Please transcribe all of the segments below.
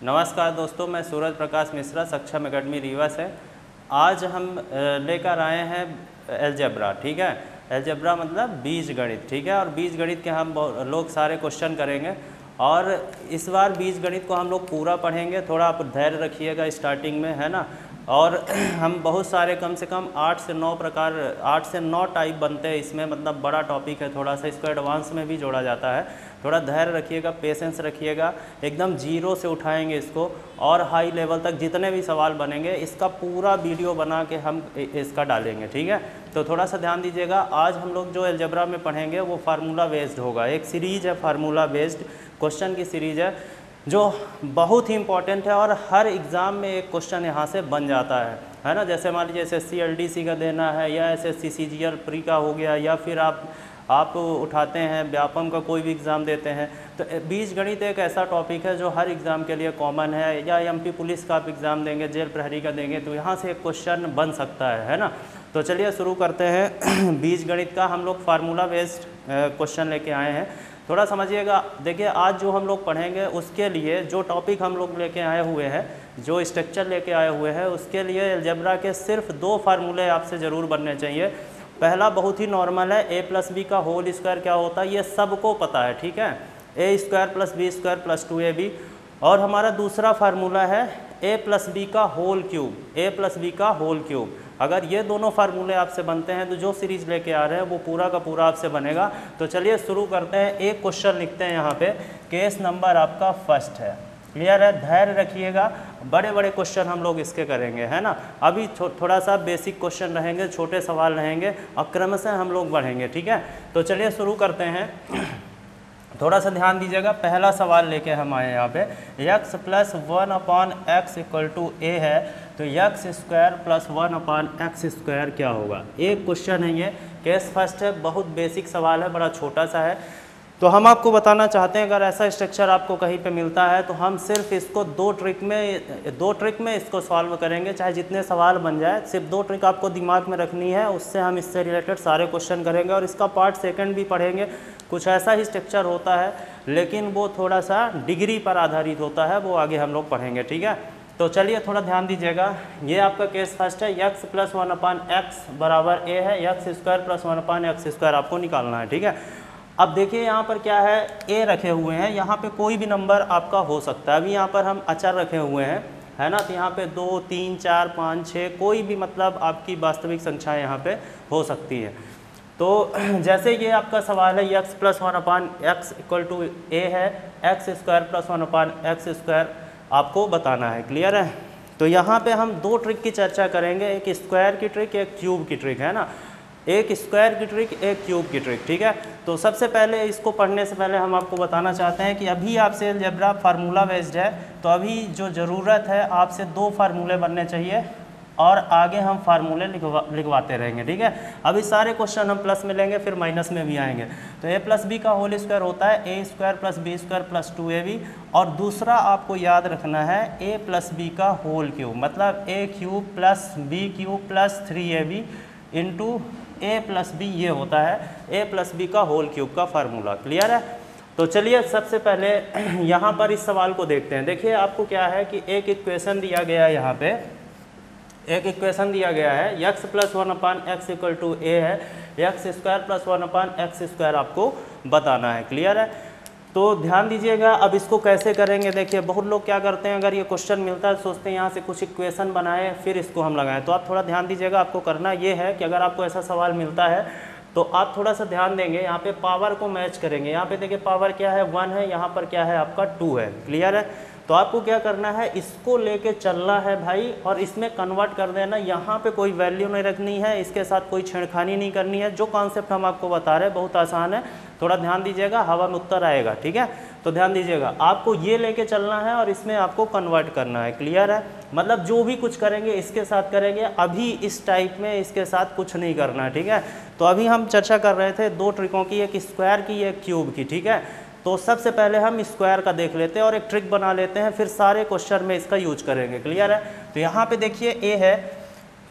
नमस्कार दोस्तों, मैं सूरज प्रकाश मिश्रा, सक्षम एकेडमी रीवा से। आज हम लेकर आए हैं अलजेब्रा। ठीक है, अलजेब्रा मतलब बीजगणित। ठीक है, और बीजगणित के हम लोग सारे क्वेश्चन करेंगे और इस बार बीजगणित को हम लोग पूरा पढ़ेंगे। थोड़ा आप धैर्य रखिएगा स्टार्टिंग में, है ना। और हम बहुत सारे कम से कम 8 से 9 टाइप बनते हैं इसमें, मतलब बड़ा टॉपिक है थोड़ा सा, इसको एडवांस में भी जोड़ा जाता है। थोड़ा धैर्य रखिएगा, पेशेंस रखिएगा, एकदम जीरो से उठाएंगे इसको और हाई लेवल तक जितने भी सवाल बनेंगे इसका पूरा वीडियो बना के हम इसका डालेंगे। ठीक है, तो थोड़ा सा ध्यान दीजिएगा। आज हम लोग जो अलजेब्रा में पढ़ेंगे वो फार्मूला बेस्ड होगा। एक सीरीज़ है फार्मूला बेस्ड क्वेश्चन की सीरीज़ है जो बहुत ही इंपॉर्टेंट है और हर एग्ज़ाम में एक क्वेश्चन यहाँ से बन जाता है ना। जैसे मान लीजिए SSC LDC का देना है या SSC CGL प्री का हो गया, या फिर आप उठाते हैं व्यापम का कोई भी एग्ज़ाम देते हैं, तो बीजगणित एक ऐसा टॉपिक है जो हर एग्ज़ाम के लिए कॉमन है। या MP पुलिस का आप एग्ज़ाम देंगे, जेल प्रहरी का देंगे, तो यहाँ से एक क्वेश्चन बन सकता है ना। तो चलिए शुरू करते हैं। बीजगणित का हम लोग फार्मूला बेस्ड क्वेश्चन लेके आए हैं। थोड़ा समझिएगा। देखिए, आज जो हम लोग पढ़ेंगे उसके लिए जो टॉपिक हम लोग लेके आए हुए हैं, जो स्ट्रक्चर लेके आए हुए हैं, उसके लिए अलजेब्रा के सिर्फ 2 फार्मूले आपसे ज़रूर बनने चाहिए। पहला बहुत ही नॉर्मल है, a+b का होल स्क्वायर क्या होता है, ये सबको पता है। ठीक है, a² + b² + 2ab। और हमारा दूसरा फार्मूला है a+b का होल क्यूब। अगर ये दोनों फार्मूले आपसे बनते हैं तो जो सीरीज लेके आ रहे हैं वो पूरा का पूरा आपसे बनेगा। तो चलिए शुरू करते हैं। एक क्वेश्चन लिखते हैं यहाँ पे, केस नंबर आपका फर्स्ट है। क्लियर है, धैर्य रखिएगा, बड़े बड़े क्वेश्चन हम लोग इसके करेंगे, है ना। अभी थोड़ा सा बेसिक क्वेश्चन रहेंगे, छोटे सवाल रहेंगे और क्रमशः हम लोग बढ़ेंगे। ठीक है, तो चलिए शुरू करते हैं। थोड़ा सा ध्यान दीजिएगा। पहला सवाल लेके हम आए यहाँ पे, x + 1/x = a है, तो x² + 1/x² क्या होगा। एक क्वेश्चन है, ये केस फर्स्ट है, बहुत बेसिक सवाल है, बड़ा छोटा सा है। तो हम आपको बताना चाहते हैं, अगर ऐसा स्ट्रक्चर आपको कहीं पे मिलता है तो हम सिर्फ इसको दो ट्रिक में इसको सॉल्व करेंगे, चाहे जितने सवाल बन जाए। सिर्फ 2 ट्रिक आपको दिमाग में रखनी है, उससे हम इससे रिलेटेड सारे क्वेश्चन करेंगे और इसका पार्ट सेकंड भी पढ़ेंगे। कुछ ऐसा ही स्ट्रक्चर होता है लेकिन वो थोड़ा सा डिग्री पर आधारित होता है, वो आगे हम लोग पढ़ेंगे। ठीक है, तो चलिए थोड़ा ध्यान दीजिएगा। ये आपका केस फर्स्ट है, x + 1/x = a है, x² + 1/x² आपको निकालना है। ठीक है, अब देखिए यहाँ पर क्या है, a रखे हुए हैं, यहाँ पे कोई भी नंबर आपका हो सकता है। अभी यहाँ पर हम अचर रखे हुए हैं, है ना, तो यहाँ पे 2, 3, 4, 5, 6 कोई भी मतलब आपकी वास्तविक संख्या यहाँ पे हो सकती है। तो जैसे ये आपका सवाल है, x + 1/x = a है, x² + 1/x² आपको बताना है। क्लियर है, तो यहाँ पे हम 2 ट्रिक की चर्चा करेंगे, एक स्क्वायर की ट्रिक, एक क्यूब की ट्रिक, है ना। एक स्क्वायर की ट्रिक, एक क्यूब की ट्रिक। ठीक है, तो सबसे पहले इसको पढ़ने से पहले हम आपको बताना चाहते हैं कि अभी आपसे अलजेब्रा फार्मूला बेस्ड है, तो अभी जो ज़रूरत है आपसे 2 फार्मूले बनने चाहिए और आगे हम फार्मूले लिखवाते रहेंगे। ठीक है, अभी सारे क्वेश्चन हम प्लस में लेंगे, फिर माइनस में भी आएंगे। तो a+b का होल स्क्वायर होता है a² + b² + 2ab। और दूसरा आपको याद रखना है a+b का होल क्यूब, मतलब a³ + b³ + 3ab into a+b, ये होता है a+b का होल क्यूब का फार्मूला। क्लियर है, तो चलिए सबसे पहले यहाँ पर इस सवाल को देखते हैं। देखिए आपको क्या है कि एक इक्वेशन दिया गया है, यहाँ पे एक इक्वेशन दिया गया है, x + 1/x = a है, x² + 1/x² आपको बताना है। क्लियर है, तो ध्यान दीजिएगा। अब इसको कैसे करेंगे, देखिए बहुत लोग क्या करते हैं, अगर ये क्वेश्चन मिलता है सोचते हैं यहाँ से कुछ इक्वेशन बनाए फिर इसको हम लगाएं। तो आप थोड़ा ध्यान दीजिएगा। आपको करना ये है कि अगर आपको ऐसा सवाल मिलता है तो आप थोड़ा सा ध्यान देंगे, यहाँ पे पावर को मैच करेंगे। यहाँ पे देखिए पावर क्या है, 1 है, यहाँ पर क्या है आपका 2 है। क्लियर है, तो आपको क्या करना है, इसको लेके चलना है भाई और इसमें कन्वर्ट कर देना। यहाँ पे कोई वैल्यू नहीं रखनी है, इसके साथ कोई छेड़खानी नहीं करनी है। जो कॉन्सेप्ट हम आपको बता रहे हैं बहुत आसान है, थोड़ा ध्यान दीजिएगा, हवा में उत्तर आएगा। ठीक है, तो ध्यान दीजिएगा, आपको ये लेके चलना है और इसमें आपको कन्वर्ट करना है। क्लियर है, मतलब जो भी कुछ करेंगे इसके साथ करेंगे, अभी इस टाइप में इसके साथ कुछ नहीं करना है। ठीक है, तो अभी हम चर्चा कर रहे थे 2 ट्रिकों की, एक स्क्वायर की, एक क्यूब की। ठीक है, तो सबसे पहले हम स्क्वायर का देख लेते हैं और एक ट्रिक बना लेते हैं, फिर सारे क्वेश्चन में इसका यूज करेंगे। क्लियर है, तो यहाँ पे देखिए a है,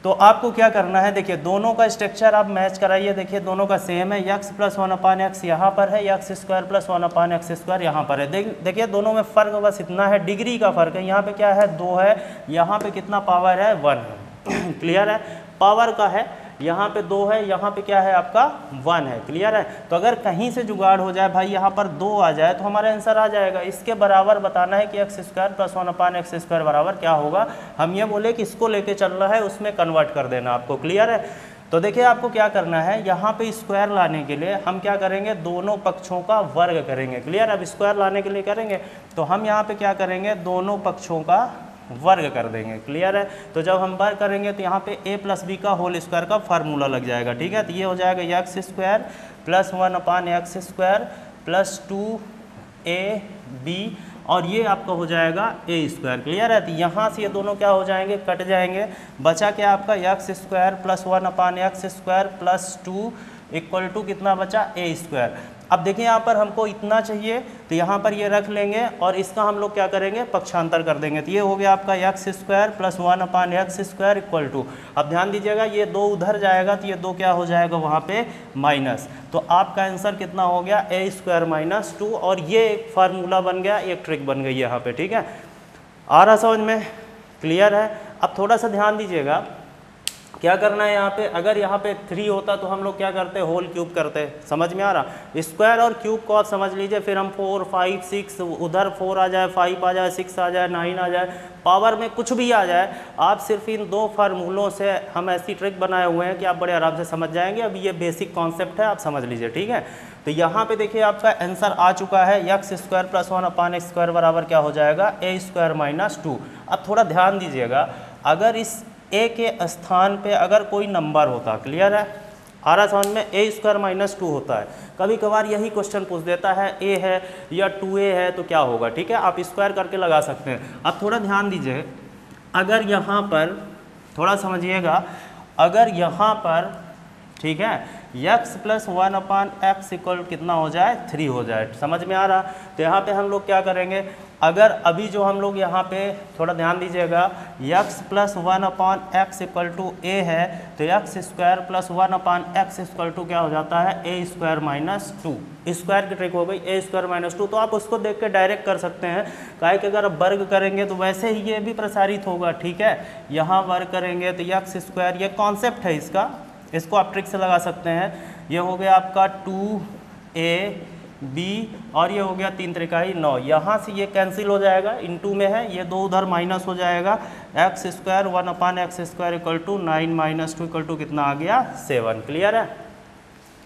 तो आपको क्या करना है, देखिए दोनों का स्ट्रक्चर आप मैच कराइए, देखिए दोनों का सेम है, x प्लस 1/x यहाँ पर है, x square plus 1/x square यहाँ पर है। देखिए दोनों में फ़र्क बस इतना है, डिग्री का फ़र्क है। यहाँ पे क्या है 2 है, यहाँ पे कितना पावर है 1 है। क्लियर है, पावर का है, यहाँ पे 2 है, यहाँ पे क्या है आपका 1 है। क्लियर है, तो अगर कहीं से जुगाड़ हो जाए भाई, यहाँ पर 2 आ जाए तो हमारा आंसर आ जाएगा। इसके बराबर बताना है कि x square plus 1/x square बराबर क्या होगा। हम ये बोले कि इसको लेके चलना है, उसमें कन्वर्ट कर देना आपको। क्लियर है, तो देखिए आपको क्या करना है, यहाँ पे स्क्वायर लाने के लिए हम क्या करेंगे, दोनों पक्षों का वर्ग करेंगे। क्लियर, अब स्क्वायर लाने के लिए करेंगे तो हम यहाँ पे क्या करेंगे, दोनों पक्षों का वर्ग कर देंगे। क्लियर है, तो जब हम वर्ग करेंगे तो यहाँ पे a प्लस बी का होल स्क्वायर का फार्मूला लग जाएगा। ठीक है, तो ये हो जाएगा x square plus 1/x square plus 2ab और ये आपका हो जाएगा a स्क्वायर। क्लियर है, तो यहाँ से ये दोनों क्या हो जाएंगे, कट जाएंगे। बचा क्या आपका x square plus 1/x square plus 2 equal to कितना बचा, a स्क्वायर। अब देखिए यहाँ पर हमको इतना चाहिए तो यहाँ पर ये रख लेंगे और इसका हम लोग क्या करेंगे, पक्षांतर कर देंगे। तो ये हो गया आपका x square plus 1/x square equal to, अब ध्यान दीजिएगा ये 2 उधर जाएगा तो ये 2 क्या हो जाएगा वहाँ पे माइनस। तो आपका आंसर कितना हो गया, a स्क्वायर माइनस 2, और ये एक फार्मूला बन गया, एक ट्रिक बन गई यहाँ पे। ठीक है, आ रहा समझ में, क्लियर है। अब थोड़ा सा ध्यान दीजिएगा, क्या करना है यहाँ पे, अगर यहाँ पे 3 होता तो हम लोग क्या करते, होल क्यूब करते। समझ में आ रहा, स्क्वायर और क्यूब को आप समझ लीजिए, फिर हम 4 5 6 उधर 4 आ जाए, 5 आ जाए, 6 आ जाए, 9 आ जाए, पावर में कुछ भी आ जाए, आप सिर्फ इन 2 फार्मूलों से हम ऐसी ट्रिक बनाए हुए हैं कि आप बड़े आराम से समझ जाएंगे। अब ये बेसिक कॉन्सेप्ट है, आप समझ लीजिए। ठीक है, तो यहाँ पे देखिए आपका आंसर आ चुका है, x square plus 1/x square बराबर क्या हो जाएगा, a स्क्वायर माइनस 2। अब थोड़ा ध्यान दीजिएगा, अगर इस a के स्थान पे अगर कोई नंबर होता, क्लियर है, आ रहा समझ में, a स्क्वायर माइनस 2 होता है। कभी कभार यही क्वेश्चन पूछ देता है a है या 2a है तो क्या होगा। ठीक है, आप स्क्वायर करके लगा सकते हैं। अब थोड़ा ध्यान दीजिए, अगर यहाँ पर थोड़ा समझिएगा, अगर यहाँ पर ठीक है x प्लस 1/x इक्वल कितना हो जाए, 3 हो जाए। समझ में आ रहा, तो यहाँ पे हम लोग क्या करेंगे, अगर अभी जो हम लोग यहाँ पे थोड़ा ध्यान दीजिएगा, x plus 1/x equal to a है, तो x square plus 1/x equal to क्या हो जाता है, a स्क्वायर माइनस 2। स्क्वायर की ट्रिक हो गई, a स्क्वायर माइनस 2। तो आप उसको देख के डायरेक्ट कर सकते हैं, काहे कि अगर आप वर्ग करेंगे तो वैसे ही ये भी प्रसारित होगा। ठीक है, यहाँ वर्ग करेंगे तो x स्क्वायर, ये कॉन्सेप्ट है इसका, इसको आप ट्रिक से लगा सकते हैं। ये हो गया आपका 2ab और ये हो गया 3 त्रिकाई 9, यहाँ से ये कैंसिल हो जाएगा, इनटू में है, ये 2 उधर माइनस हो जाएगा, x square 1/x square equal to 9 minus 2 equal to कितना आ गया, 7। क्लियर है,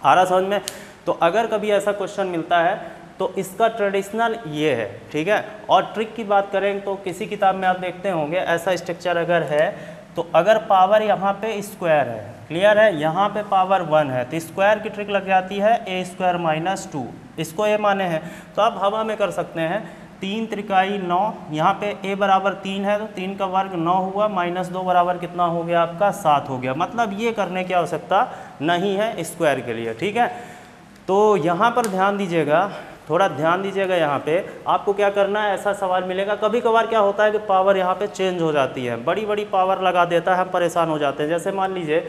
आ रहा समझ में। तो अगर कभी ऐसा क्वेश्चन मिलता है तो इसका ट्रेडिशनल ये है। ठीक है, और ट्रिक की बात करें तो किसी किताब में आप देखते होंगे ऐसा स्ट्रक्चर अगर है तो अगर पावर यहाँ पे स्क्वायर है, क्लियर है, यहाँ पे पावर 1 है, तो स्क्वायर की ट्रिक लग जाती है a स्क्वायर माइनस 2, इसको a माने हैं तो आप हवा में कर सकते हैं। 3 त्रिकाई 9, यहाँ पे a बराबर 3 है तो 3 का वर्ग 9 हुआ, माइनस 2 बराबर कितना हो गया आपका, 7 हो गया। मतलब ये करने की आवश्यकता नहीं है स्क्वायर के लिए। ठीक है, तो यहाँ पर ध्यान दीजिएगा, थोड़ा ध्यान दीजिएगा, यहाँ पे आपको क्या करना है, ऐसा सवाल मिलेगा। कभी कभार क्या होता है कि पावर यहाँ पे चेंज हो जाती है, बड़ी बड़ी पावर लगा देता है, हम परेशान हो जाते हैं। जैसे मान लीजिए,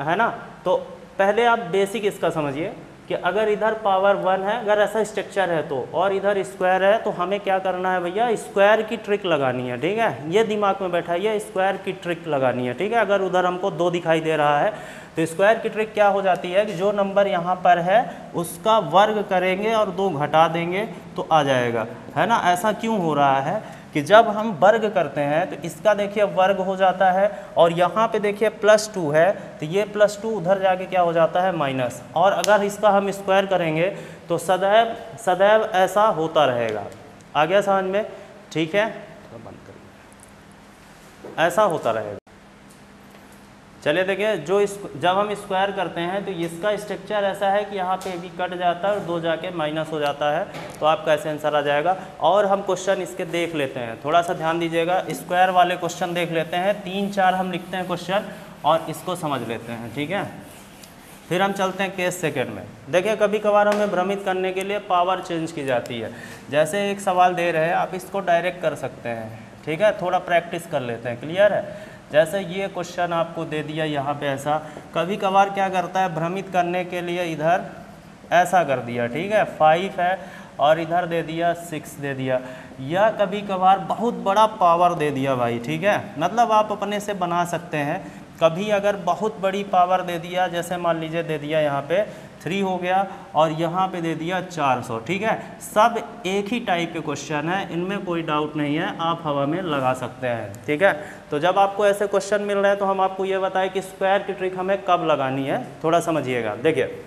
है ना, तो पहले आप बेसिक इसका समझिए कि अगर इधर पावर 1 है, अगर ऐसा स्ट्रक्चर है तो, और इधर स्क्वायर है, तो हमें क्या करना है भैया, स्क्वायर की ट्रिक लगानी है। ठीक है, ये दिमाग में बैठाइए, स्क्वायर की ट्रिक लगानी है। ठीक है, अगर उधर हमको 2 दिखाई दे रहा है तो स्क्वायर की ट्रिक क्या हो जाती है कि जो नंबर यहाँ पर है उसका वर्ग करेंगे और 2 घटा देंगे तो आ जाएगा, है ना। ऐसा क्यों हो रहा है कि जब हम वर्ग करते हैं तो इसका देखिए वर्ग हो जाता है, और यहाँ पे देखिए +2 है तो ये +2 उधर जाके क्या हो जाता है, माइनस। और अगर इसका हम स्क्वायर करेंगे तो सदैव सदैव ऐसा होता रहेगा। आ गया समझ में, ठीक है, तो बंद करिए, ऐसा होता रहेगा। चलिए देखिए, जब हम स्क्वायर करते हैं तो इसका स्ट्रक्चर ऐसा है कि यहाँ पे भी कट जाता है और 2 जाके माइनस हो जाता है, तो आपका ऐसे आंसर आ जाएगा। और हम क्वेश्चन इसके देख लेते हैं, थोड़ा सा ध्यान दीजिएगा, स्क्वायर वाले क्वेश्चन देख लेते हैं। 3-4 हम लिखते हैं क्वेश्चन और इसको समझ लेते हैं। ठीक है, फिर हम चलते हैं केस सेकंड में। देखिए, कभी कभार हमें भ्रमित करने के लिए पावर चेंज की जाती है। जैसे एक सवाल दे रहे हैं, आप इसको डायरेक्ट कर सकते हैं। ठीक है, थोड़ा प्रैक्टिस कर लेते हैं। क्लियर है, जैसे ये क्वेश्चन आपको दे दिया यहाँ पे ऐसा, कभी कभार क्या करता है भ्रमित करने के लिए इधर ऐसा कर दिया, ठीक है 5 है और इधर दे दिया 6 दे दिया, या कभी कभार बहुत बड़ा पावर दे दिया भाई, ठीक है। मतलब आप अपने से बना सकते हैं, कभी अगर बहुत बड़ी पावर दे दिया, जैसे मान लीजिए दे दिया यहाँ पे 3 हो गया और यहाँ पे दे दिया 400, ठीक है। सब एक ही टाइप के क्वेश्चन है, इनमें कोई डाउट नहीं है, आप हवा में लगा सकते हैं, ठीक है। तो जब आपको ऐसे क्वेश्चन मिल रहे हैं तो हम आपको ये बताएं कि स्क्वायर की ट्रिक हमें कब लगानी है, थोड़ा समझिएगा। देखिए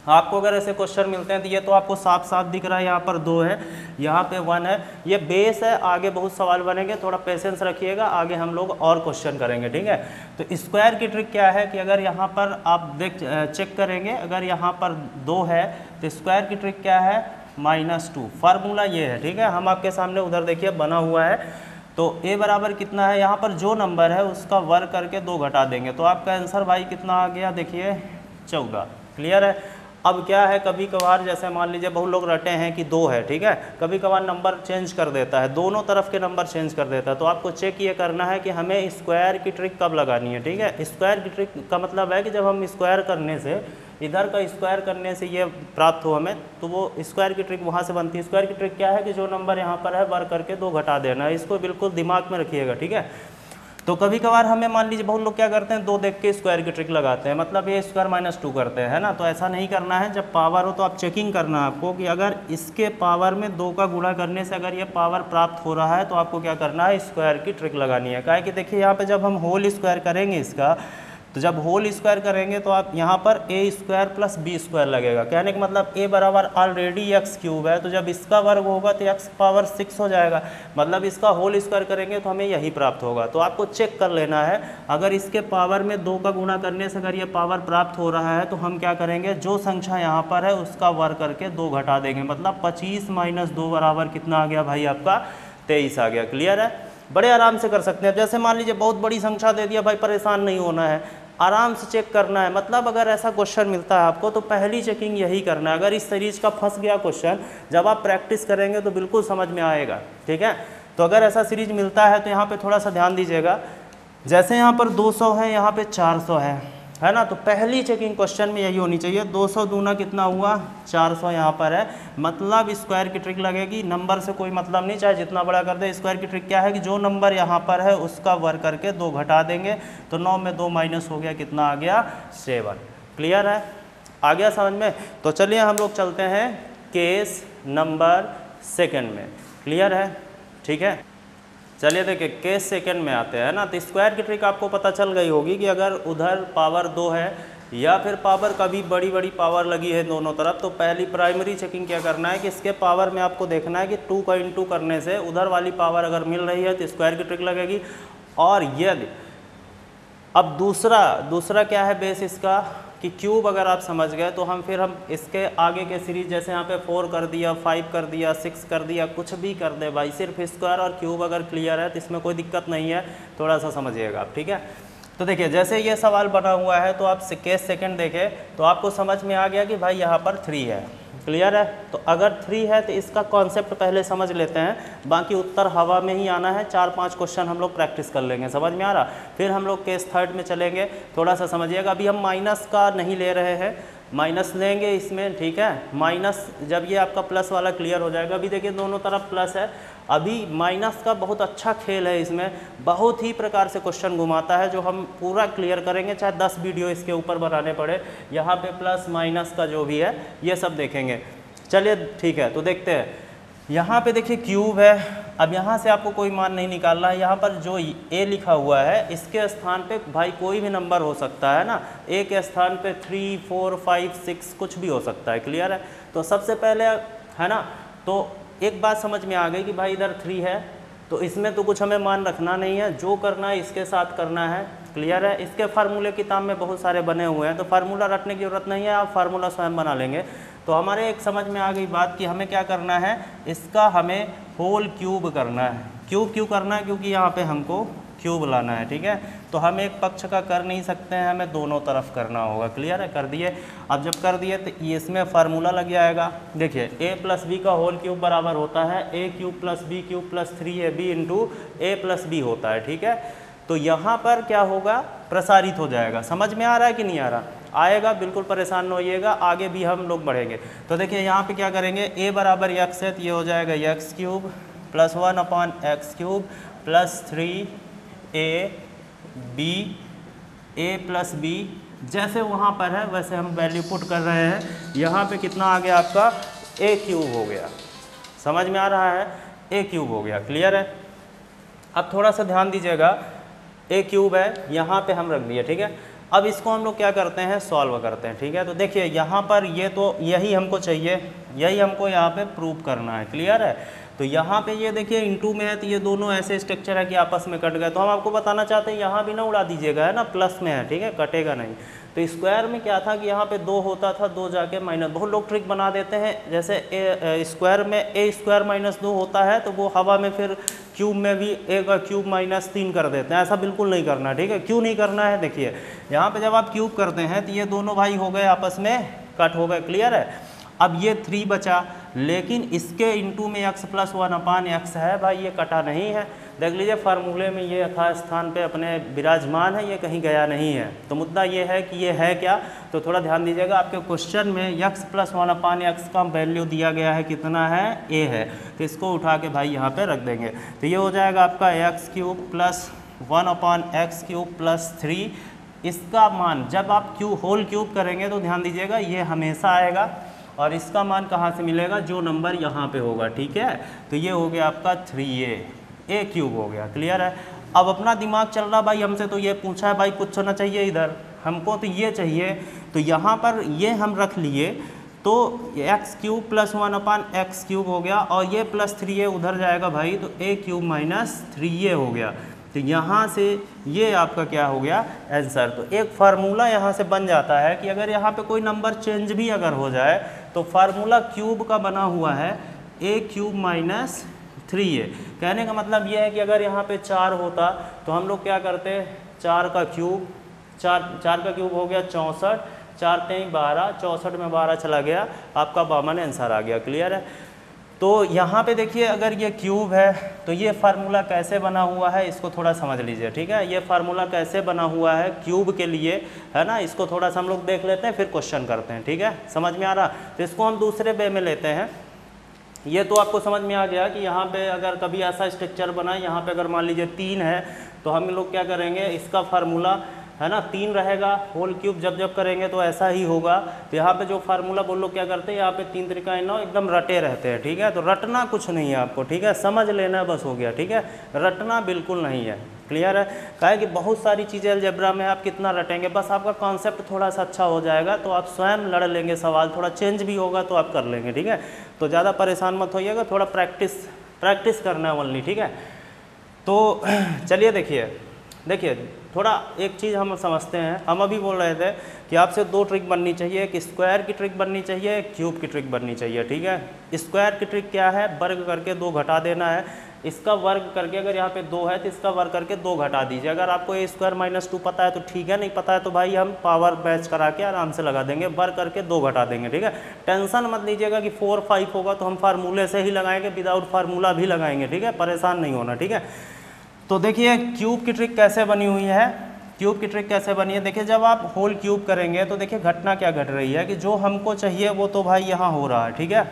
आपको अगर ऐसे क्वेश्चन मिलते हैं तो ये तो आपको साफ साफ दिख रहा है, यहाँ पर 2 है, यहाँ पे 1 है, ये बेस है, आगे बहुत सवाल बनेंगे, थोड़ा पेशेंस रखिएगा, आगे हम लोग और क्वेश्चन करेंगे, ठीक है। तो स्क्वायर की ट्रिक क्या है कि अगर यहाँ पर आप चेक करेंगे, अगर यहाँ पर 2 है तो स्क्वायर की ट्रिक क्या है, -2, फार्मूला ये है, ठीक है। हम आपके सामने उधर देखिए बना हुआ है, तो a बराबर कितना है, यहाँ पर जो नंबर है उसका वर्ग करके 2 घटा देंगे, तो आपका आंसर भाई कितना आ गया, देखिए 14, क्लियर है। अब क्या है, कभी कभार जैसे मान लीजिए बहुत लोग रटे हैं कि 2 है, ठीक है, कभी कभार नंबर चेंज कर देता है, दोनों तरफ के नंबर चेंज कर देता है, तो आपको चेक ये करना है कि हमें स्क्वायर की ट्रिक कब लगानी है, ठीक है। स्क्वायर की ट्रिक का मतलब है कि जब हम स्क्वायर करने से, इधर का स्क्वायर करने से ये प्राप्त हो हमें, तो वो स्क्वायर की ट्रिक वहाँ से बनती है। स्क्वायर की ट्रिक क्या है कि जो नंबर यहाँ पर है वर्ग करके 2 घटा देना है, इसको बिल्कुल दिमाग में रखिएगा, ठीक है। तो कभी कभार हमें मान लीजिए बहुत लोग क्या करते हैं, 2 देख के स्क्वायर की ट्रिक लगाते हैं, मतलब ये स्क्वायर -2 करते हैं, है ना। तो ऐसा नहीं करना है, जब पावर हो तो आप चेकिंग करना है आपको कि अगर इसके पावर में 2 का गुणा करने से अगर ये पावर प्राप्त हो रहा है तो आपको क्या करना है, स्क्वायर की ट्रिक लगानी है। काहे कि देखिए यहाँ पे जब हम होल स्क्वायर करेंगे इसका, तो जब होल स्क्वायर करेंगे तो आप यहाँ पर a² + b² लगेगा। कहने का मतलब a बराबर ऑलरेडी x³ है, तो जब इसका वर्ग होगा तो x पावर 6 हो जाएगा, मतलब इसका होल स्क्वायर करेंगे तो हमें यही प्राप्त होगा। तो आपको चेक कर लेना है, अगर इसके पावर में 2 का गुणा करने से अगर ये पावर प्राप्त हो रहा है तो हम क्या करेंगे, जो संख्या यहाँ पर है उसका वर्ग करके 2 घटा देंगे, मतलब 25 - 2 बराबर कितना आ गया भाई, आपका 23 आ गया, क्लियर है। बड़े आराम से कर सकते हैं। जैसे मान लीजिए बहुत बड़ी संख्या दे दिया भाई, परेशान नहीं होना है, आराम से चेक करना है। मतलब अगर ऐसा क्वेश्चन मिलता है आपको तो पहली चेकिंग यही करना है। अगर इस सीरीज का फंस गया क्वेश्चन, जब आप प्रैक्टिस करेंगे तो बिल्कुल समझ में आएगा, ठीक है। तो अगर ऐसा सीरीज मिलता है तो यहाँ पे थोड़ा सा ध्यान दीजिएगा, जैसे यहाँ पर 200 है, यहाँ पे 400 है ना, तो पहली चेकिंग क्वेश्चन में यही होनी चाहिए। 200 दूना कितना हुआ, 400 यहाँ पर है, मतलब स्क्वायर की ट्रिक लगेगी, नंबर से कोई मतलब नहीं, चाहे जितना बड़ा कर दे। स्क्वायर की ट्रिक क्या है कि जो नंबर यहाँ पर है उसका वर्ग करके 2 घटा देंगे, तो 9 में 2 माइनस हो गया, कितना आ गया, 7, क्लियर है, आ गया समझ में। तो चलिए हम लोग चलते हैं केस नंबर 2 में, क्लियर है, ठीक है। चलिए देखिए केस 2 में आते हैं ना। तो स्क्वायर की ट्रिक आपको पता चल गई होगी कि अगर उधर पावर 2 है या फिर पावर कभी बड़ी बड़ी पावर लगी है दोनों तरफ, तो पहली प्राइमरी चेकिंग क्या करना है कि इसके पावर में आपको देखना है कि 2 का इंटू करने से उधर वाली पावर अगर मिल रही है तो स्क्वायर की ट्रिक लगेगी। और यदि अब दूसरा क्या है बेस इसका कि क्यूब अगर आप समझ गए तो हम इसके आगे के सीरीज, जैसे यहाँ पे 4 कर दिया, 5 कर दिया, 6 कर दिया, कुछ भी कर दे भाई, सिर्फ स्क्वायर और क्यूब अगर क्लियर है तो इसमें कोई दिक्कत नहीं है, थोड़ा सा समझिएगा आप, ठीक है। तो देखिए जैसे ये सवाल बना हुआ है तो आप केस 2 देखें तो आपको समझ में आ गया कि भाई यहाँ पर 3 है, क्लियर है। तो अगर 3 है तो इसका कॉन्सेप्ट पहले समझ लेते हैं, बाकी उत्तर हवा में ही आना है। 4-5 क्वेश्चन हम लोग प्रैक्टिस कर लेंगे, समझ में आ रहा। फिर हम लोग केस 3 में चलेंगे, थोड़ा सा समझिएगा। अभी हम माइनस का नहीं ले रहे हैं, माइनस लेंगे इसमें, ठीक है। माइनस जब ये आपका प्लस वाला क्लियर हो जाएगा, अभी देखिए दोनों तरफ प्लस है, अभी माइनस का बहुत अच्छा खेल है, इसमें बहुत ही प्रकार से क्वेश्चन घुमाता है जो हम पूरा क्लियर करेंगे, चाहे 10 वीडियो इसके ऊपर बनाने पड़े। यहाँ पे प्लस माइनस का जो भी है ये सब देखेंगे। चलिए ठीक है, तो देखते हैं। यहाँ पे देखिए क्यूब है, अब यहाँ से आपको कोई मान नहीं निकालना है। यहाँ पर जो ए लिखा हुआ है इसके स्थान पे भाई कोई भी नंबर हो सकता है ना, ए के स्थान पे 3, 4, 5, 6 कुछ भी हो सकता है, क्लियर है। तो सबसे पहले है ना, तो एक बात समझ में आ गई कि भाई इधर 3 है तो इसमें तो कुछ हमें मान रखना नहीं है, जो करना है इसके साथ करना है, क्लियर है। इसके फार्मूले किताब में बहुत सारे बने हुए हैं, तो फार्मूला रटने की ज़रूरत नहीं है, आप फार्मूला स्वयं बना लेंगे। तो हमारे एक समझ में आ गई बात कि हमें क्या करना है, इसका हमें होल क्यूब करना है। क्यूब क्यों करना है, क्योंकि यहाँ पे हमको क्यूब लाना है, ठीक है। तो हम एक पक्ष का कर नहीं सकते हैं, हमें दोनों तरफ करना होगा, क्लियर है। कर दिए, अब जब कर दिए तो इसमें फार्मूला लग जाएगा। देखिए a + b का होल क्यूब बराबर होता है a³ + b³ + 3ab into a + b होता है, ठीक है। तो यहाँ पर क्या होगा, प्रसारित हो जाएगा। समझ में आ रहा है कि नहीं आ रहा? आएगा, बिल्कुल परेशान न होइएगा, आगे भी हम लोग बढ़ेंगे। तो देखिए यहाँ पे क्या करेंगे, a बराबर x है तो ये हो जाएगा x cube plus 1/x cube plus 3a b a plus b, जैसे वहाँ पर है वैसे हम वैल्यू पुट कर रहे हैं। यहाँ पे कितना आ गया आपका, a क्यूब हो गया। समझ में आ रहा है, a क्यूब हो गया। क्लियर है? अब थोड़ा सा ध्यान दीजिएगा, a क्यूब है यहाँ पे हम रख दिए, ठीक है। अब इसको हम लोग क्या करते हैं, सॉल्व करते हैं, ठीक है। तो देखिए यहाँ पर ये तो यही हमको चाहिए, यही हमको यहाँ पे प्रूव करना है। क्लियर है? तो यहाँ पे ये देखिए इनटू में है तो ये दोनों ऐसे स्ट्रक्चर है कि आपस में कट गए। तो हम आपको बताना चाहते हैं यहाँ भी ना उड़ा दीजिएगा, है ना, प्लस में है, ठीक है, कटेगा नहीं। तो स्क्वायर में क्या था कि यहाँ पे 2 होता था, 2 जाके माइनस, बहुत लोग ट्रिक बना देते हैं। जैसे स्क्वायर में a स्क्वायर माइनस 2 होता है तो वो हवा में फिर क्यूब में भी a का क्यूब माइनस 3 कर देते हैं। ऐसा बिल्कुल नहीं करना, ठीक है। क्यों नहीं करना है, देखिए यहाँ पे जब आप क्यूब करते हैं तो ये दोनों भाई हो गए आपस में कट हो गए। क्लियर है? अब ये 3 बचा, लेकिन इसके इंटू में x प्लस 1/x है भाई, ये कटा नहीं है। देख लीजिए फार्मूले में ये यथा स्थान पे अपने विराजमान है, ये कहीं गया नहीं है। तो मुद्दा ये है कि ये है क्या, तो थोड़ा ध्यान दीजिएगा। आपके क्वेश्चन में x प्लस 1/x का वैल्यू दिया गया है, कितना है, a है। तो इसको उठा के भाई यहाँ पे रख देंगे। तो ये हो जाएगा आपका x cube plus 1/x cube plus 3। इसका मान जब आप होल क्यूब करेंगे तो ध्यान दीजिएगा ये हमेशा आएगा, और इसका मान कहाँ से मिलेगा, जो नंबर यहाँ पे होगा, ठीक है। तो ये हो गया आपका 3a क्यूब हो गया। क्लियर है? अब अपना दिमाग चल रहा भाई हमसे, तो ये पूछा है भाई कुछ होना चाहिए इधर, हमको तो ये चाहिए। तो यहाँ पर ये हम रख लिए, तो x cube plus 1/x cube हो गया, और ये प्लस 3a उधर जाएगा भाई, तो a क्यूब माइनस 3a हो गया। तो यहाँ से ये आपका क्या हो गया, आंसर। तो एक फार्मूला यहाँ से बन जाता है कि अगर यहाँ पे कोई नंबर चेंज भी अगर हो जाए तो फार्मूला क्यूब का बना हुआ है, a क्यूब माइनस 3a। कहने का मतलब ये है कि अगर यहाँ पे 4 होता तो हम लोग क्या करते, 4 का क्यूब, 4 का क्यूब हो गया 64, 4 3 12, 64 में 12 चला गया, आपका 52 आंसर आ गया। क्लियर है? तो यहाँ पे देखिए अगर ये क्यूब है तो ये फार्मूला कैसे बना हुआ है, इसको थोड़ा समझ लीजिए, ठीक है। ये फार्मूला कैसे बना हुआ है क्यूब के लिए, है ना, इसको थोड़ा सा हम लोग देख लेते हैं, फिर क्वेश्चन करते हैं, ठीक है। समझ में आ रहा? तो इसको हम दूसरे वे में लेते हैं। ये तो आपको समझ में आ गया कि यहाँ पे अगर कभी ऐसा स्ट्रक्चर बना, यहाँ पे अगर मान लीजिए 3 है तो हम लोग क्या करेंगे, इसका फार्मूला, है ना, 3 रहेगा, होल क्यूब जब जब करेंगे तो ऐसा ही होगा। तो यहाँ पे जो फार्मूला बोल लोग क्या करते हैं, यहाँ पे 3 3 9 एकदम रटे रहते हैं, ठीक है। तो रटना कुछ नहीं है आपको, ठीक है, समझ लेना बस हो गया, ठीक है। रटना बिल्कुल नहीं है। क्लियर है? कहा कि बहुत सारी चीज़ें अलजेब्रा में आप कितना रटेंगे, बस आपका कॉन्सेप्ट थोड़ा सा अच्छा हो जाएगा तो आप स्वयं लड़ लेंगे, सवाल थोड़ा चेंज भी होगा तो आप कर लेंगे, ठीक है। तो ज़्यादा परेशान मत होइएगा, थोड़ा प्रैक्टिस करना है ओनली, ठीक है। तो चलिए देखिए थोड़ा एक चीज़ हम समझते हैं। हम अभी बोल रहे थे कि आपसे 2 ट्रिक बननी चाहिए, एक स्क्वायर की ट्रिक बननी चाहिए, एक क्यूब की ट्रिक बननी चाहिए, ठीक है। स्क्वायर की ट्रिक क्या है, वर्ग करके 2 घटा देना है। इसका वर्ग करके अगर यहाँ पे 2 है तो इसका वर्ग करके 2 घटा दीजिए। अगर आपको a स्क्वायर माइनस 2 पता है तो ठीक है, नहीं पता है तो भाई हम पावर मैच करा के आराम से लगा देंगे, वर्ग करके 2 घटा देंगे, ठीक है। टेंशन मत लीजिएगा कि 4 5 होगा तो हम फार्मूले से ही लगाएंगे, विदाउट फार्मूला भी लगाएंगे, ठीक है, परेशान नहीं होना, ठीक है। तो देखिए क्यूब की ट्रिक कैसे बनी हुई है, क्यूब की ट्रिक कैसे बनी है। देखिए जब आप होल क्यूब करेंगे तो देखिए घटना क्या घट रही है कि जो हमको चाहिए वो तो भाई यहाँ हो रहा है, ठीक है।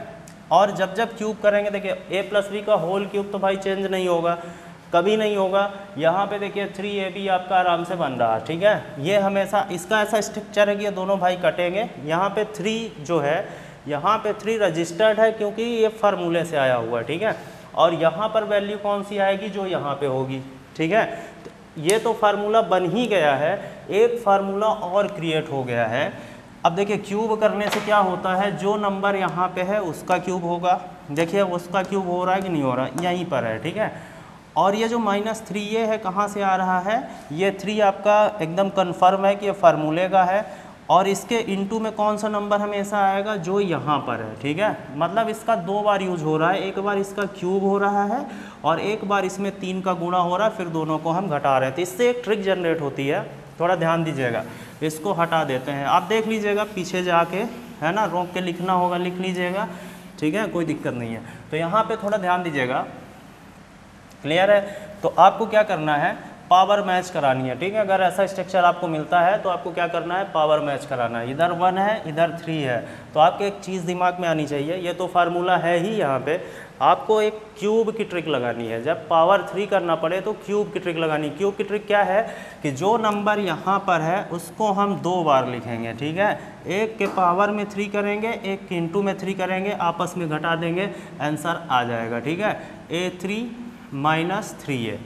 और जब क्यूब करेंगे देखिए a प्लस बी का होल क्यूब तो भाई चेंज नहीं होगा, कभी नहीं होगा। यहाँ पे देखिए 3ab आपका आराम से बन रहा है, ठीक है। ये हमेशा इसका ऐसा स्ट्रक्चर है कि ये दोनों भाई कटेंगे। यहाँ पे 3 जो है, यहाँ पे 3 रजिस्टर्ड है क्योंकि ये फार्मूले से आया हुआ है, ठीक है। और यहाँ पर वैल्यू कौन सी आएगी, जो यहाँ पे होगी, ठीक है। ये तो फार्मूला बन ही गया है, एक फार्मूला और क्रिएट हो गया है। अब देखिए क्यूब करने से क्या होता है, जो नंबर यहाँ पे है उसका क्यूब होगा। देखिए उसका क्यूब हो रहा है कि नहीं हो रहा, यहीं पर है, ठीक है। और ये जो -3a है कहाँ से आ रहा है, ये 3 आपका एकदम कन्फर्म है कि ये फार्मूले का है। और इसके इनटू में कौन सा नंबर हमेशा आएगा, जो यहाँ पर है, ठीक है। मतलब इसका 2 बार यूज हो रहा है, एक बार इसका क्यूब हो रहा है और एक बार इसमें 3 का गुणा हो रहा है, फिर दोनों को हम घटा रहे हैं। तो इससे एक ट्रिक जनरेट होती है, थोड़ा ध्यान दीजिएगा। इसको हटा देते हैं, आप देख लीजिएगा पीछे जाके, है ना, रोक के लिखना होगा, लिख लीजिएगा, ठीक है, कोई दिक्कत नहीं है। तो यहाँ पर थोड़ा ध्यान दीजिएगा, क्लियर है। तो आपको क्या करना है, पावर मैच करानी है, ठीक है। अगर ऐसा स्ट्रक्चर आपको मिलता है तो आपको क्या करना है, पावर मैच कराना है। इधर 1 है, इधर 3 है, तो आपके एक चीज़ दिमाग में आनी चाहिए, ये तो फार्मूला है ही, यहाँ पे आपको एक क्यूब की ट्रिक लगानी है। जब पावर 3 करना पड़े तो क्यूब की ट्रिक लगानी। क्यूब की ट्रिक क्या है कि जो नंबर यहाँ पर है उसको हम 2 बार लिखेंगे, ठीक है। एक के पावर में 3 करेंगे, एक के इंटू में 3 करेंगे, आपस में घटा देंगे, आंसर आ जाएगा, ठीक है। A3 माइनस 3A,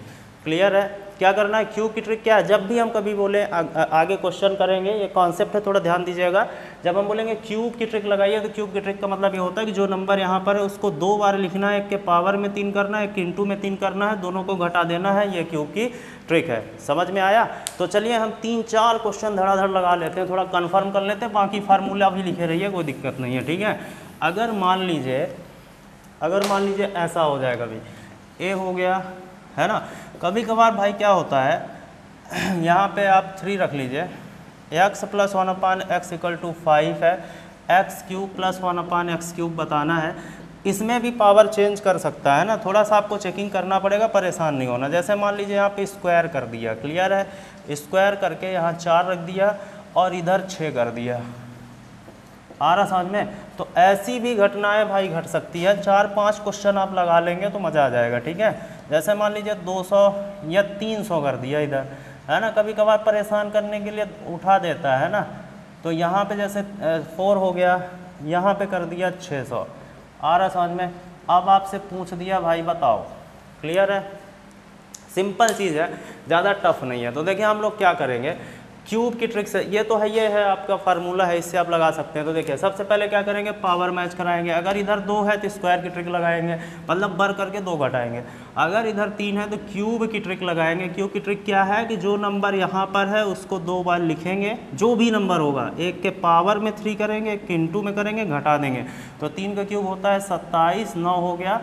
क्लियर है। क्या करना है, क्यूब की ट्रिक क्या है, जब भी हम कभी बोले आगे क्वेश्चन करेंगे, ये कॉन्सेप्ट है, थोड़ा ध्यान दीजिएगा। जब हम बोलेंगे क्यूब की ट्रिक लगाइए तो क्यूब की ट्रिक का मतलब ये होता है कि जो नंबर यहाँ पर है उसको 2 बार लिखना है, एक के पावर में 3 करना है, एक के इंटू में 3 करना है, दोनों को घटा देना है, ये क्यूब की ट्रिक है। समझ में आया? तो चलिए हम 3-4 क्वेश्चन धड़ाधड़ लगा लेते हैं, थोड़ा कन्फर्म कर लेते हैं, बाकी फार्मूला भी लिखे रहिए, कोई दिक्कत नहीं है, ठीक है। अगर मान लीजिए ऐसा हो जाए, कभी ए हो गया है ना, कभी कभार भाई क्या होता है, यहाँ पे आप 3 रख लीजिए, x + 1/x = 5 है, x³ + 1/x³ बताना है। इसमें भी पावर चेंज कर सकता है ना, थोड़ा सा आपको चेकिंग करना पड़ेगा, परेशान नहीं होना। जैसे मान लीजिए यहाँ पे स्क्वायर कर दिया, क्लियर है, स्क्वायर करके यहाँ 4 रख दिया और इधर 6 कर दिया, आ रहा समझ में? तो ऐसी भी घटनाएं भाई घट सकती है। 4-5 क्वेश्चन आप लगा लेंगे तो मज़ा आ जाएगा, ठीक है। जैसे मान लीजिए 200 या 300 कर दिया इधर, है ना, कभी कभार परेशान करने के लिए उठा देता है ना। तो यहाँ पे जैसे 4 हो गया, यहाँ पे कर दिया 600, आ रहा समझ में? अब आपसे पूछ दिया भाई बताओ, क्लियर है, सिंपल चीज़ है, ज़्यादा टफ नहीं है। तो देखिए हम लोग क्या करेंगे, क्यूब की ट्रिक से, ये है आपका फार्मूला है, इससे आप लगा सकते हैं। तो देखिए सबसे पहले क्या करेंगे, पावर मैच कराएंगे। अगर इधर 2 है तो स्क्वायर की ट्रिक लगाएंगे, मतलब बर करके 2 घटाएंगे। अगर इधर 3 है तो क्यूब की ट्रिक लगाएंगे। क्यूब की ट्रिक क्या है कि जो नंबर यहाँ पर है उसको 2 बार लिखेंगे, जो भी नंबर होगा, एक के पावर में 3 करेंगे, एक के इंटू में करेंगे, घटा देंगे। तो 3 का क्यूब होता है 27, 9 हो गया,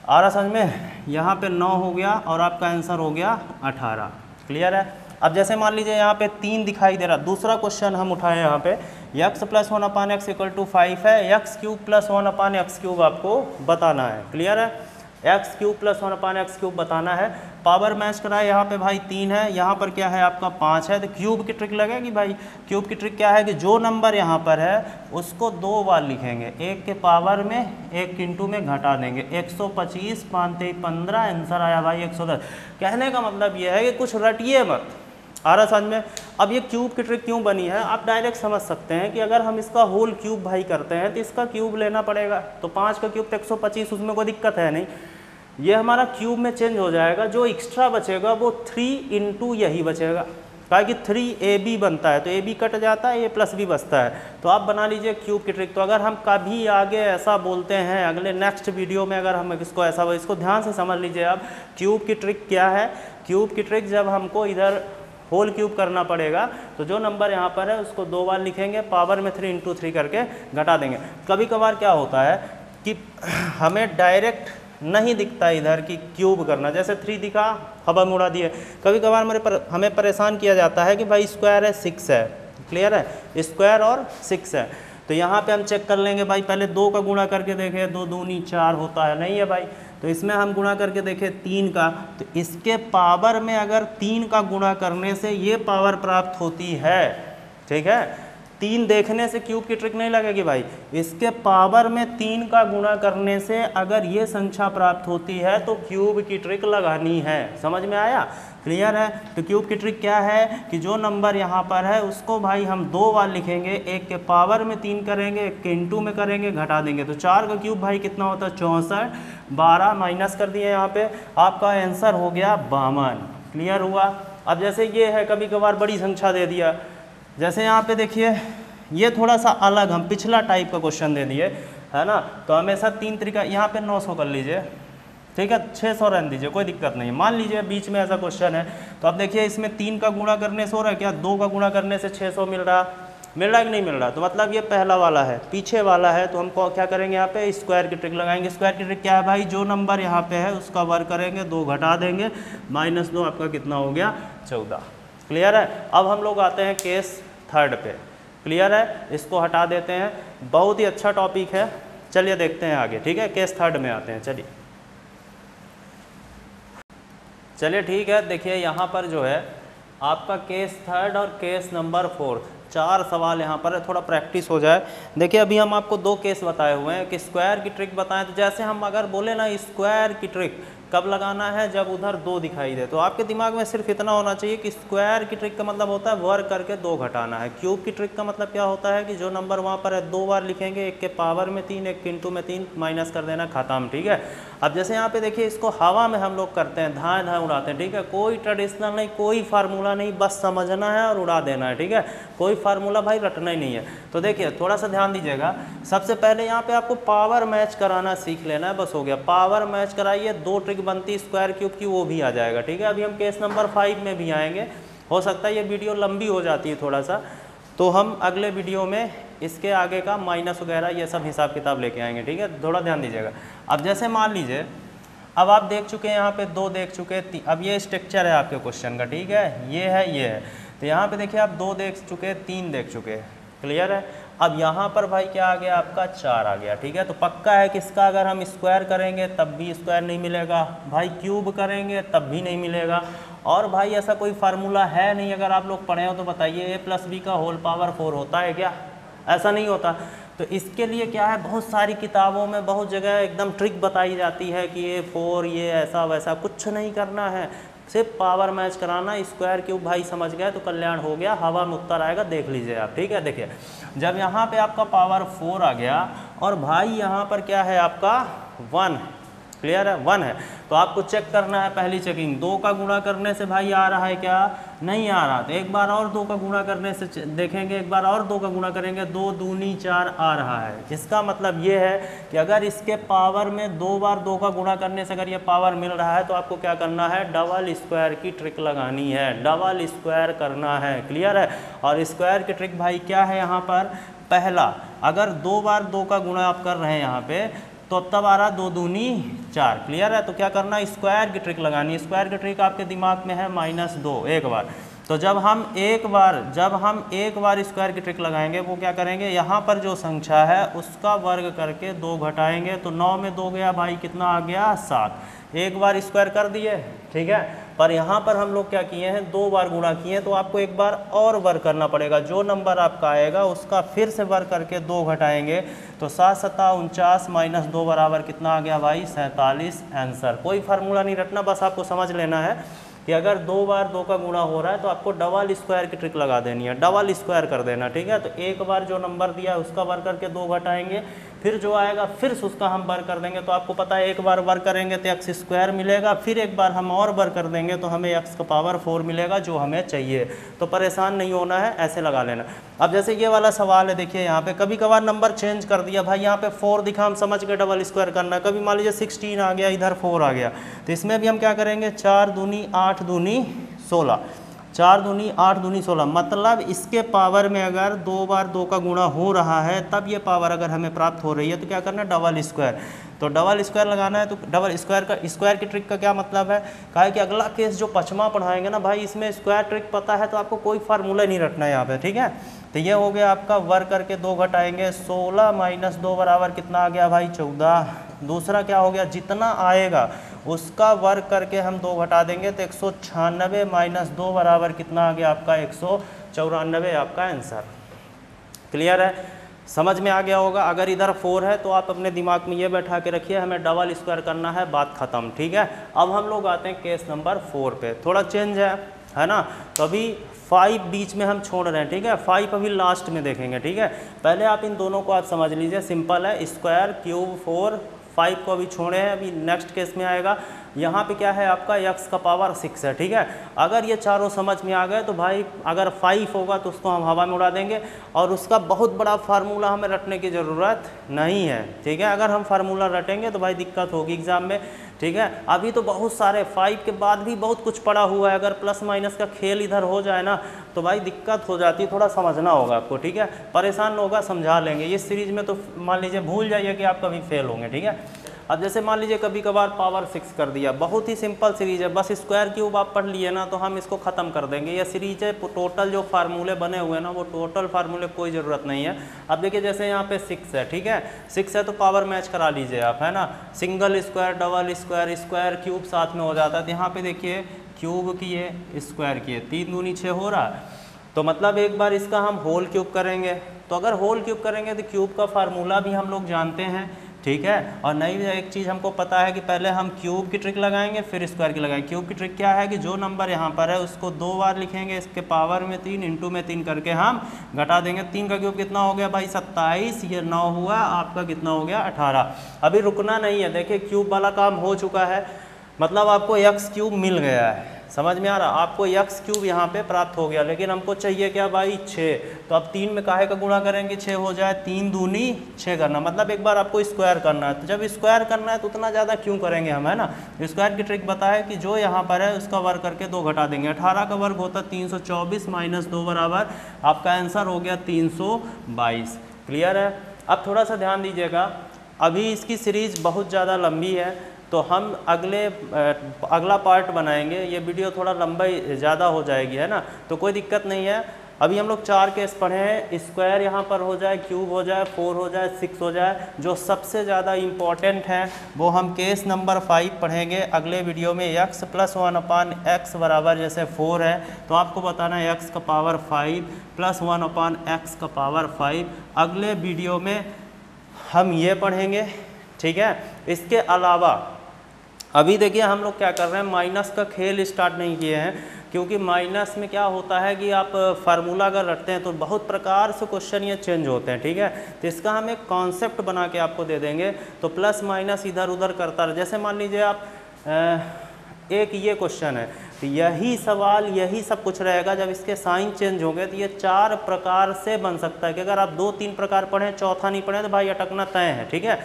आ रहा समझ में? यहाँ पे 9 हो गया और आपका आंसर हो गया 18, क्लियर है। अब जैसे मान लीजिए यहाँ पे 3 दिखाई दे रहा, दूसरा क्वेश्चन हम उठाए यहाँ पे, x + 1/x = 5 है, x³ + 1/x³ आपको बताना है, क्लियर है। x³ + 1/x³ बताना है। पावर मैच कराए, यहाँ पे भाई 3 है, यहाँ पर क्या है आपका 5 है, तो क्यूब की ट्रिक लगेगी भाई। क्यूब की ट्रिक क्या है कि जो नंबर यहाँ पर है उसको 2 बार लिखेंगे, एक के पावर में, एक इंटू में घटा देंगे। 125 5 15, आंसर आया भाई 110। कहने का मतलब ये है कि कुछ रटिए मत, आ रहा समझ में? अब ये क्यूब की ट्रिक क्यों बनी है, आप डायरेक्ट समझ सकते हैं कि अगर हम इसका होल क्यूब भाई करते हैं तो इसका क्यूब लेना पड़ेगा। तो 5 का क्यूब तो 125, उसमें कोई दिक्कत है नहीं, ये हमारा क्यूब में चेंज हो जाएगा। जो एक्स्ट्रा बचेगा वो 3 × यही बचेगा, कहा कि 3AB बनता है, तो AB कट जाता है, A + B बचता है। तो आप बना लीजिए क्यूब की ट्रिक। तो अगर हम कभी आगे ऐसा बोलते हैं, अगले नेक्स्ट वीडियो में अगर हम इसको ध्यान से समझ लीजिए आप, क्यूब की ट्रिक क्या है। क्यूब की ट्रिक जब हमको इधर होल क्यूब करना पड़ेगा तो जो नंबर यहाँ पर है उसको 2 बार लिखेंगे, पावर में 3 × 3 करके घटा देंगे। कभी कभार क्या होता है कि हमें डायरेक्ट नहीं दिखता इधर कि क्यूब करना, जैसे 3 दिखा, हवा में उड़ा दिए। कभी कभार हमें परेशान किया जाता है कि भाई स्क्वायर है 6 है, क्लियर है, स्क्वायर और 6 है। तो यहाँ पे हम चेक कर लेंगे भाई, पहले 2 का गुणा करके देखें, 2 दूनी 4 होता है, नहीं है भाई। तो इसमें हम गुणा करके देखें 3 का, तो इसके पावर में अगर 3 का गुणा करने से ये पावर प्राप्त होती है, ठीक है। 3 देखने से क्यूब की ट्रिक नहीं लगेगी भाई, इसके पावर में 3 का गुणा करने से अगर ये संख्या प्राप्त होती है तो क्यूब की ट्रिक लगानी है। समझ में आया, क्लियर है। तो क्यूब की ट्रिक क्या है कि जो नंबर यहाँ पर है उसको भाई हम 2 बार लिखेंगे, एक के पावर में 3 करेंगे, एक के इंटू में करेंगे, घटा देंगे। तो 4 का क्यूब भाई कितना होता है 64, 12 माइनस कर दिए यहाँ पे, आपका आंसर हो गया 52, क्लियर हुआ। अब जैसे ये है, कभी कभार बड़ी संख्या दे दिया, जैसे यहाँ पे देखिए ये थोड़ा सा अलग, हम पिछला टाइप का क्वेश्चन दे दिए, है ना। तो हमेशा 3 तरीका, यहाँ पे 900 कर लीजिए, ठीक है, 600 रहने दीजिए, कोई दिक्कत नहीं। मान लीजिए बीच में ऐसा क्वेश्चन है, तो अब देखिए इसमें 3 का गुणा करने से हो रहा है क्या, 2 का गुणा करने से 600 मिल रहा कि नहीं मिल रहा। तो मतलब ये पहला वाला है, पीछे वाला है, तो हमको क्या करेंगे यहाँ पे स्क्वायर की ट्रिक लगाएंगे। स्क्वायर की ट्रिक क्या है भाई, जो नंबर यहाँ पे है उसका वर्ग करेंगे, 2 घटा देंगे, -2 आपका कितना हो गया 14, क्लियर है। अब हम लोग आते हैं केस 3 पे, क्लियर है, इसको हटा देते हैं, बहुत ही अच्छा टॉपिक है। चलिए देखते हैं आगे, ठीक है, केस 3 में आते हैं। चलिए ठीक है, देखिए यहाँ पर जो है आपका केस थर्ड और केस नंबर फोर्थ, 4 सवाल यहाँ पर है, थोड़ा प्रैक्टिस हो जाए। देखिए अभी हम आपको 2 केस बताए हुए हैं कि स्क्वायर की ट्रिक बताएं, तो जैसे हम अगर बोले ना स्क्वायर की ट्रिक कब लगाना है, जब उधर 2 दिखाई दे, तो आपके दिमाग में सिर्फ इतना होना चाहिए कि स्क्वायर की ट्रिक का मतलब होता है वर्ग करके 2 घटाना है। क्यूब की ट्रिक का मतलब क्या होता है कि जो नंबर वहाँ पर है 2 बार लिखेंगे, 1 के पावर में 3, 1 के इंटू में 3, माइनस कर देना, खत्म। ठीक है, अब जैसे यहाँ पे देखिए इसको हवा में हम लोग करते हैं, धाएँ धाएँ उड़ाते हैं। ठीक है, कोई ट्रेडिशनल नहीं, कोई फार्मूला नहीं, बस समझना है और उड़ा देना है। ठीक है, कोई फार्मूला भाई रटना ही नहीं है। तो देखिए थोड़ा सा ध्यान दीजिएगा, सबसे पहले यहाँ पे आपको पावर मैच कराना सीख लेना है, बस हो गया। पावर मैच कराइए, 2 ट्रिक बनती स्क्वायर क्यूब की, वो भी आ जाएगा। ठीक है, अभी हम केस नंबर 5 में भी आएंगे। हो सकता है ये वीडियो लंबी हो जाती है थोड़ा सा, तो हम अगले वीडियो में इसके आगे का माइनस वगैरह ये सब हिसाब किताब लेके आएंगे। ठीक है, थोड़ा ध्यान दीजिएगा। अब जैसे मान लीजिए अब आप देख चुके हैं यहाँ पे 2 देख चुके हैं, अब ये स्ट्रक्चर है आपके क्वेश्चन का। ठीक है, ये है, तो यहाँ पे देखिए आप 2 देख चुके, 3 देख चुके, क्लियर है। अब यहाँ पर भाई क्या आ गया आपका 4 आ गया। ठीक है, तो पक्का है कि इसका अगर हम स्क्वायर करेंगे तब भी स्क्वायर नहीं मिलेगा, भाई क्यूब करेंगे तब भी नहीं मिलेगा। और भाई ऐसा कोई फार्मूला है नहीं, अगर आप लोग पढ़े हो तो बताइए, a+b का होल पावर 4 होता है क्या? ऐसा नहीं होता। तो इसके लिए क्या है, बहुत सारी किताबों में बहुत जगह एकदम ट्रिक बताई जाती है कि ये 4 ये ऐसा वैसा, कुछ नहीं करना है, सिर्फ पावर मैच कराना। स्क्वायर क्यूब भाई समझ गए तो कल्याण हो गया, हवा में उत्तर आएगा, देख लीजिए आप। ठीक है, देखिए जब यहाँ पे आपका पावर 4 आ गया और भाई यहाँ पर क्या है आपका 1, क्लियर है, 1 है, तो आपको चेक करना है, पहली चेकिंग 2 का गुणा करने से भाई आ रहा है क्या? नहीं आ रहा, तो एक बार और 2 का गुणा करने से देखेंगे, एक बार और 2 का गुणा करेंगे, 2 दूनी 4 आ रहा है। इसका मतलब ये है कि अगर इसके पावर में 2 बार 2 का गुणा करने से अगर ये पावर मिल रहा है तो आपको क्या करना है, डबल स्क्वायर की ट्रिक लगानी है, डबल स्क्वायर करना है, क्लियर है। और स्क्वायर की ट्रिक भाई क्या है यहाँ पर, पहला अगर 2 बार 2 का गुणा आप कर रहे हैं यहाँ पे, तो तब आ रहा 2 दूनी 4, क्लियर है। तो क्या करना है, स्क्वायर की ट्रिक लगानी है। स्क्वायर की ट्रिक आपके दिमाग में है -2 एक बार। तो जब हम एक बार स्क्वायर की ट्रिक लगाएंगे, वो क्या करेंगे, यहाँ पर जो संख्या है उसका वर्ग करके 2 घटाएंगे, तो 9 में 2 गया भाई, कितना आ गया 7। एक बार स्क्वायर कर दिए, ठीक है। पर यहाँ पर हम लोग क्या किए हैं, 2 बार गुणा किए हैं, तो आपको एक बार और वर्ग करना पड़ेगा। जो नंबर आपका आएगा उसका फिर से वर्ग करके 2 घटाएंगे, तो 7 7 49 माइनस 2 बराबर कितना आ गया भाई 47 आंसर। कोई फार्मूला नहीं रटना, बस आपको समझ लेना है कि अगर 2 बार 2 का गुणा हो रहा है तो आपको डबल स्क्वायर की ट्रिक लगा देनी है, डबल स्क्वायर कर देना, ठीक है। तो एक बार जो नंबर दिया है उसका वर्ग करके 2 घटाएंगे, फिर जो आएगा फिर से उसका हम वर्ग कर देंगे। तो आपको पता है एक बार वर्ग करेंगे तो एक्स स्क्वायर मिलेगा, फिर एक बार हम और वर्ग कर देंगे तो हमें एक्स का पावर 4 मिलेगा, जो हमें चाहिए। तो परेशान नहीं होना है, ऐसे लगा लेना। अब जैसे ये वाला सवाल है, देखिए यहाँ पे कभी कभार नंबर चेंज कर दिया भाई, यहाँ पे 4 दिखा, हम समझ गए डबल स्क्वायर करना। कभी मान लीजिए 16 आ गया, इधर 4 आ गया, तो इसमें भी हम क्या करेंगे, 4 दूनी 8 दूनी 16, 4 दूनी 8 दूनी 16, मतलब इसके पावर में अगर 2 बार 2 का गुणा हो रहा है तब ये पावर अगर हमें प्राप्त हो रही है, तो क्या करना है, डबल स्क्वायर। तो डबल स्क्वायर लगाना है, तो डबल स्क्वायर की ट्रिक का क्या मतलब है, कहा है कि अगला केस जो 5वां पढ़ाएंगे ना भाई, इसमें स्क्वायर ट्रिक पता है तो आपको कोई फार्मूला नहीं रखना है यहाँ पे, ठीक है। तो ये हो गया आपका, वर्ग करके 2 घटाएंगे, 16 माइनस 2 बराबर कितना आ गया भाई 14। दूसरा क्या हो गया, जितना आएगा उसका वर्ग करके हम 2 घटा देंगे, तो 196 माइनस 2 बराबर कितना आ गया आपका 194, आपका आंसर। क्लियर है, समझ में आ गया होगा। अगर इधर 4 है तो आप अपने दिमाग में ये बैठा के रखिए, हमें डबल स्क्वायर करना है, बात खत्म, ठीक है। अब हम लोग आते हैं केस नंबर 4 पे, थोड़ा चेंज है ना। तो अभी 5 बीच में हम छोड़ रहे हैं, ठीक है, 5 अभी लास्ट में देखेंगे, ठीक है। पहले आप इन दोनों को आप समझ लीजिए, सिंपल है, स्क्वायर क्यूब 4, 5 को अभी छोड़े हैं, अभी नेक्स्ट केस में आएगा। यहाँ पे क्या है आपका x का पावर 6 है, ठीक है। अगर ये चारों समझ में आ गए तो भाई अगर 5 होगा तो उसको हम हवा में उड़ा देंगे, और उसका बहुत बड़ा फार्मूला हमें रटने की ज़रूरत नहीं है, ठीक है। अगर हम फार्मूला रटेंगे तो भाई दिक्कत होगी एग्ज़ाम में, ठीक है। अभी तो बहुत सारे 5 के बाद भी बहुत कुछ पड़ा हुआ है, अगर प्लस माइनस का खेल इधर हो जाए ना तो भाई दिक्कत हो जाती है, थोड़ा समझना होगा आपको, ठीक है। परेशान होगा, समझा लेंगे, इस सीरीज़ में तो मान लीजिए भूल जाइए कि आप कभी फेल होंगे, ठीक है। अब जैसे मान लीजिए कभी कभार पावर 6 कर दिया, बहुत ही सिंपल सीरीज है, बस स्क्वायर क्यूब आप पढ़ लिए ना तो हम इसको ख़त्म कर देंगे। ये सीरीज है, टोटल जो फार्मूले बने हुए हैं ना वो टोटल फार्मूले कोई ज़रूरत नहीं है। अब देखिए जैसे यहाँ पे 6 है, ठीक है, 6 है तो पावर मैच करा लीजिए आप, है ना, single square, double square, square cube साथ में हो जाता है। तो यहाँ पे देखिए क्यूब किए, स्क्वायर किए, 3 दूनी 6 हो रहा है। तो मतलब एक बार इसका हम होल क्यूब करेंगे, तो अगर होल क्यूब करेंगे तो क्यूब का फार्मूला भी हम लोग जानते हैं, ठीक है। और नई एक चीज़ हमको पता है कि पहले हम क्यूब की ट्रिक लगाएंगे फिर स्क्वायर की लगाएंगे। क्यूब की ट्रिक क्या है कि जो नंबर यहाँ पर है उसको 2 बार लिखेंगे, इसके पावर में 3 इंटू में 3 करके हम घटा देंगे। 3 का क्यूब कितना हो गया भाई 27, ये 9 हुआ, आपका कितना हो गया 18। अभी रुकना नहीं है, देखिए क्यूब वाला काम हो चुका है, मतलब आपको एक्स क्यूब मिल गया है, समझ में आ रहा, आपको एक्स क्यूब यहाँ पे प्राप्त हो गया। लेकिन हमको चाहिए क्या भाई 6, तो अब 3 में काहे का गुणा करेंगे, 6 हो जाए, 3 दूनी 6 करना, मतलब एक बार आपको स्क्वायर करना है। तो जब स्क्वायर करना है तो उतना ज़्यादा क्यों करेंगे हम, है ना। स्क्वायर की ट्रिक बताए कि जो यहाँ पर है उसका वर्ग करके 2 घटा देंगे। 18 का वर्ग होता है 324 माइनस 2 बराबर आपका आंसर हो गया 322। क्लियर है। अब थोड़ा सा ध्यान दीजिएगा, अभी इसकी सीरीज बहुत ज़्यादा लंबी है तो हम अगला पार्ट बनाएंगे, ये वीडियो थोड़ा लंबा ज़्यादा हो जाएगी, है ना, तो कोई दिक्कत नहीं है। अभी हम लोग 4 केस पढ़े हैं, स्क्वायर यहाँ पर हो जाए, क्यूब हो जाए, 4 हो जाए, 6 हो जाए। जो सबसे ज़्यादा इम्पॉर्टेंट है वो हम केस नंबर 5 पढ़ेंगे अगले वीडियो में। x + 1/x बराबर जैसे 4 है तो आपको बताना है x का पावर 5 + 1/x का पावर 5। अगले वीडियो में हम ये पढ़ेंगे, ठीक है। इसके अलावा अभी देखिए हम लोग क्या कर रहे हैं, माइनस का खेल स्टार्ट नहीं किए हैं, क्योंकि माइनस में क्या होता है कि आप फार्मूला अगर रटते हैं तो बहुत प्रकार से क्वेश्चन ये चेंज होते हैं, ठीक है। तो इसका हम एक कॉन्सेप्ट बना के आपको दे देंगे, तो प्लस माइनस इधर उधर करता रहे। जैसे मान लीजिए आप एक ये क्वेश्चन है तो यही सवाल यही सब कुछ रहेगा, जब इसके साइन चेंज होंगे तो ये 4 प्रकार से बन सकता है कि अगर आप 2-3 प्रकार पढ़ें, चौथा नहीं पढ़ें तो भाई अटकना तय है, ठीक है।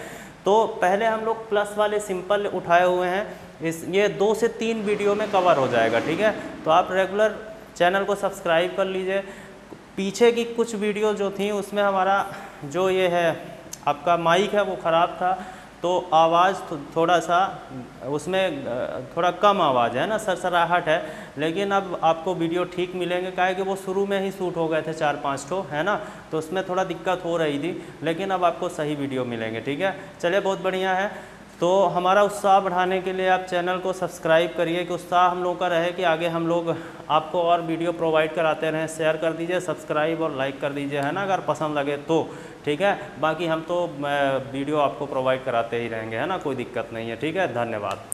तो पहले हम लोग प्लस वाले सिंपल उठाए हुए हैं, ये 2 से 3 वीडियो में कवर हो जाएगा, ठीक है। तो आप रेगुलर चैनल को सब्सक्राइब कर लीजिए। पीछे की कुछ वीडियो जो थी उसमें हमारा जो ये है आपका माइक है वो ख़राब था, तो आवाज़ थोड़ा सा उसमें थोड़ा कम आवाज़ है ना, सरसराहट है। लेकिन अब आपको वीडियो ठीक मिलेंगे, काहे कि वो शुरू में ही शूट हो गए थे 4-5 ठो, है ना, तो उसमें थोड़ा दिक्कत हो रही थी, लेकिन अब आपको सही वीडियो मिलेंगे, ठीक है। चलिए बहुत बढ़िया है। तो हमारा उत्साह बढ़ाने के लिए आप चैनल को सब्सक्राइब करिए कि उत्साह हम लोग का रहे कि आगे हम लोग आपको और वीडियो प्रोवाइड कराते रहें। शेयर कर दीजिए, सब्सक्राइब और लाइक कर दीजिए, है ना, अगर पसंद लगे तो, ठीक है। बाकी हम तो वीडियो आपको प्रोवाइड कराते ही रहेंगे, है ना, कोई दिक्कत नहीं है, ठीक है। धन्यवाद।